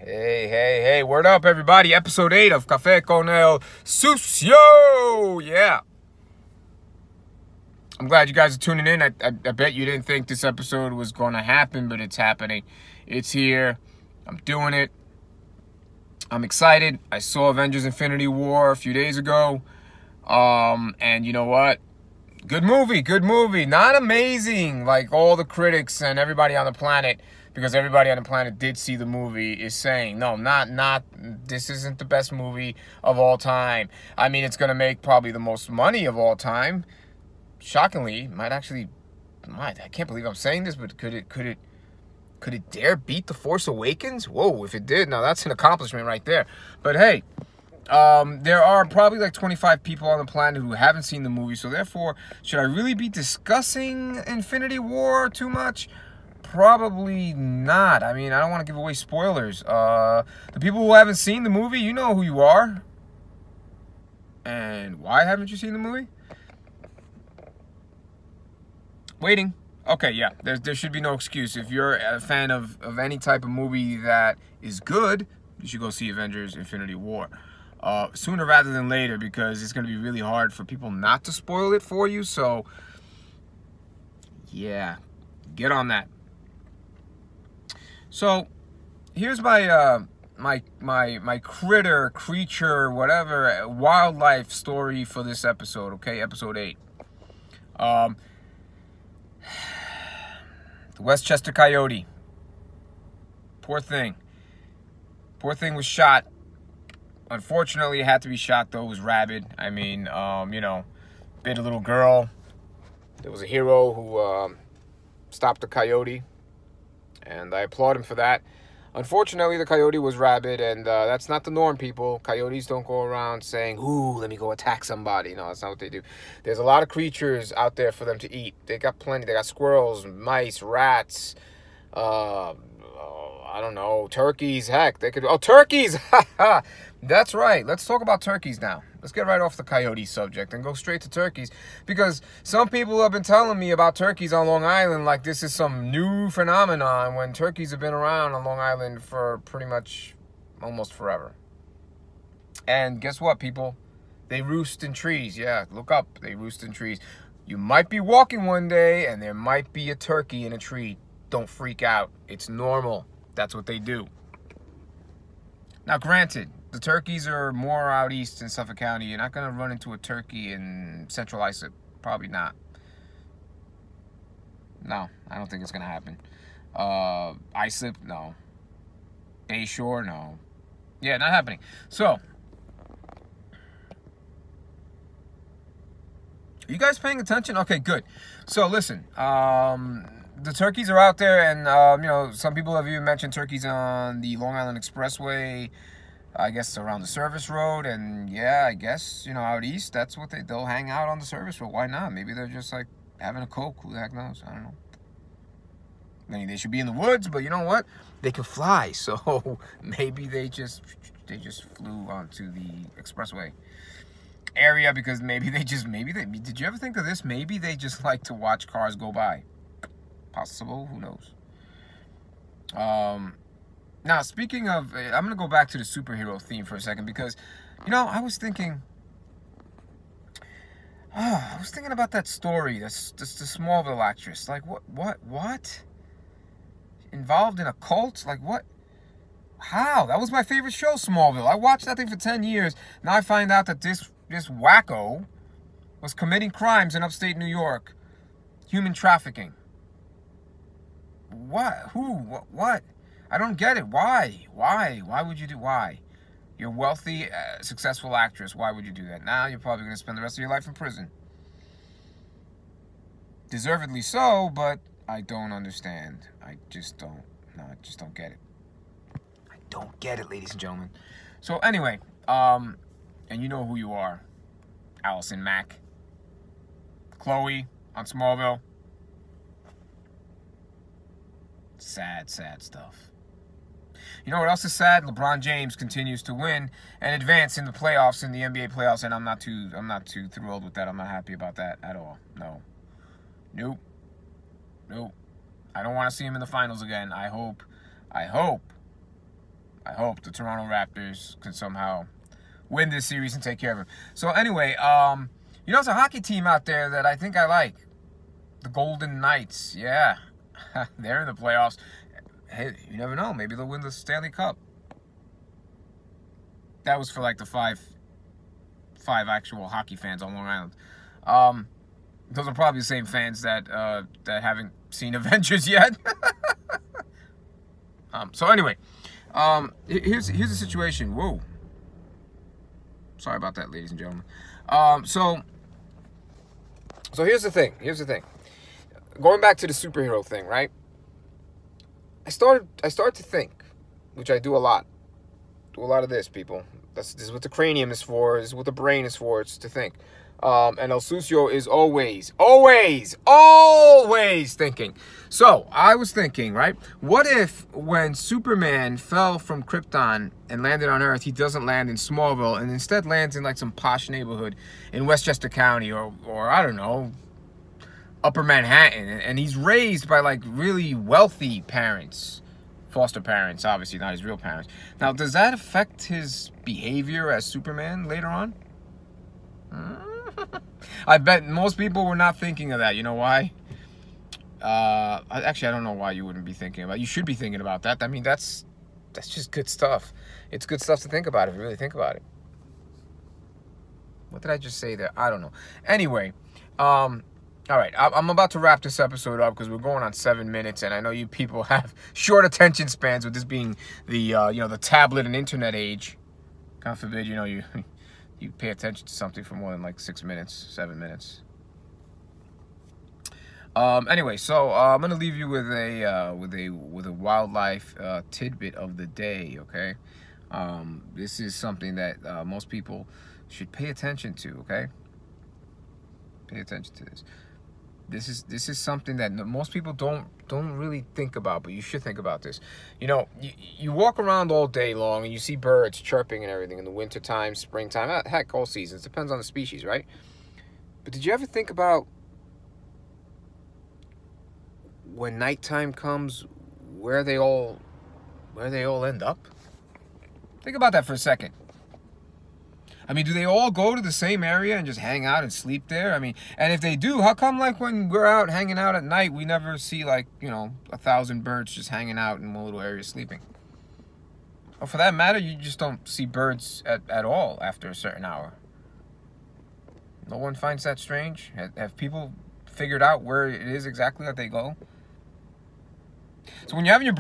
Hey, word up, everybody. Episode 8 of Café con el Sucio. Yeah. I'm glad you guys are tuning in. I bet you didn't think this episode was going to happen, but it's happening. It's here. I'm doing it. I'm excited. I saw Avengers Infinity War a few days ago. And you know what? Good movie. Not amazing like all the critics and everybody on the planet, because everybody on the planet did see the movie, is saying. No, not this isn't the best movie of all time. I mean, it's going to make probably the most money of all time. Shockingly, I can't believe I'm saying this, but could it dare beat The Force Awakens? Whoa, if it did, now that's an accomplishment right there. But hey, there are probably like 25 people on the planet who haven't seen the movie, so therefore, should I really be discussing Infinity War too much? Probably not. I mean, I don't want to give away spoilers. The people who haven't seen the movie, you know who you are. And why haven't you seen the movie? Waiting. Okay, yeah, there should be no excuse. If you're a fan of any type of movie that is good, you should go see Avengers Infinity War. Sooner rather than later, because it's going to be really hard for people not to spoil it for you. So, yeah, get on that. So, here's my my creature, whatever, wildlife story for this episode. Okay, episode 8. The Westchester Coyote. Poor thing was shot. Unfortunately, it had to be shot, though. It was rabid. I mean, bit a little girl. There was a hero who stopped the coyote, and I applaud him for that. Unfortunately, the coyote was rabid, and that's not the norm, people. Coyotes don't go around saying, ooh, let me go attack somebody. No, that's not what they do. There's a lot of creatures out there for them to eat. They got plenty. They got squirrels, mice, rats, I don't know, turkeys. Heck, they could... Oh, turkeys! That's right. Let's talk about turkeys now. Let's get right off the coyote subject and go straight to turkeys, because some people have been telling me about turkeys on Long Island like this is some new phenomenon, when turkeys have been around on Long Island for pretty much almost forever. And guess what, people? They roost in trees. Yeah, look up. They roost in trees. You might be walking one day and there might be a turkey in a tree. Don't freak out. It's normal. That's what they do. Now, granted, the turkeys are more out east in Suffolk County. You're not going to run into a turkey in Central Islip. Probably not. No, I don't think it's going to happen. Islip, no. Bayshore, no. Yeah, not happening. So, are you guys paying attention? Okay, good. So, listen. The turkeys are out there, and, some people have even mentioned turkeys on the Long Island Expressway. I guess around the service road, and yeah, I guess, out east, that's what they'll hang out on the service road. Why not? Maybe they're just like having a Coke. Who the heck knows? I don't know. I mean, they should be in the woods, but you know what? They can fly, so maybe they just flew onto the expressway area, because did you ever think of this? Maybe they just like to watch cars go by. Possible, who knows? Now, speaking of, I'm going to go back to the superhero theme for a second, because, I was thinking about that story, the Smallville actress. Like, what? Involved in a cult? Like, what? How? That was my favorite show, Smallville. I watched that thing for 10 years. Now I find out that this wacko was committing crimes in upstate New York. Human trafficking. What? Who? What? I don't get it. Why? Why would you do? Why? You're a wealthy, successful actress. Why would you do that? Now you're probably going to spend the rest of your life in prison. Deservedly so, but I don't understand. I just don't get it. I don't get it, ladies and gentlemen. So anyway, and you know who you are. Allison Mack. Chloe on Smallville. Sad stuff. You know what else is sad? LeBron James continues to win and advance in the playoffs, in the NBA playoffs, and I'm not too thrilled with that. I'm not happy about that at all. No. Nope. I don't want to see him in the finals again. I hope I hope the Toronto Raptors can somehow win this series and take care of them. So anyway, you know, it's a hockey team out there that I think I like. The Golden Knights. Yeah, they're in the playoffs. Hey, you never know. Maybe they'll win the Stanley Cup. That was for like the five actual hockey fans on Long Island. Those are probably the same fans that haven't seen Avengers yet. So anyway, here's the situation. Whoa. Sorry about that, ladies and gentlemen. So here's the thing. Going back to the superhero thing, right? I started to think, which I do a lot. Do a lot of this, people. This is what the cranium is for. This is what the brain is for. It's to think. And El Sucio is always thinking. So, I was thinking, right? What if when Superman fell from Krypton and landed on Earth, he doesn't land in Smallville and instead lands in like some posh neighborhood in Westchester County or I don't know, Upper Manhattan, and he's raised by like really wealthy parents, foster parents, obviously not his real parents. Now, does that affect his behavior as Superman later on? I bet most people were not thinking of that. You know why? Actually, I don't know why you wouldn't be thinking about it. You should be thinking about that. I mean, that's just good stuff. It's good stuff to think about if you really think about it. What did I just say there? I don't know. Anyway, all right, I'm about to wrap this episode up because we're going on 7 minutes, and I know you people have short attention spans with this being the the tablet and internet age. God forbid, you pay attention to something for more than like 6 minutes, 7 minutes. Anyway, so I'm gonna leave you with a wildlife tidbit of the day. Okay, this is something that most people should pay attention to. Okay, pay attention to this. This is something that most people don't really think about, but you should think about this. You know, you walk around all day long and you see birds chirping and everything in the wintertime, springtime, heck, all seasons. Depends on the species, right? But did you ever think about when nighttime comes, where they all end up? Think about that for a second. I mean, do they all go to the same area and just hang out and sleep there? I mean, and if they do, how come like when we're out hanging out at night, we never see like, 1,000 birds just hanging out in one little area sleeping? Or for that matter, you just don't see birds at all after a certain hour. No one finds that strange? Have people figured out where it is exactly that they go? So when you're having your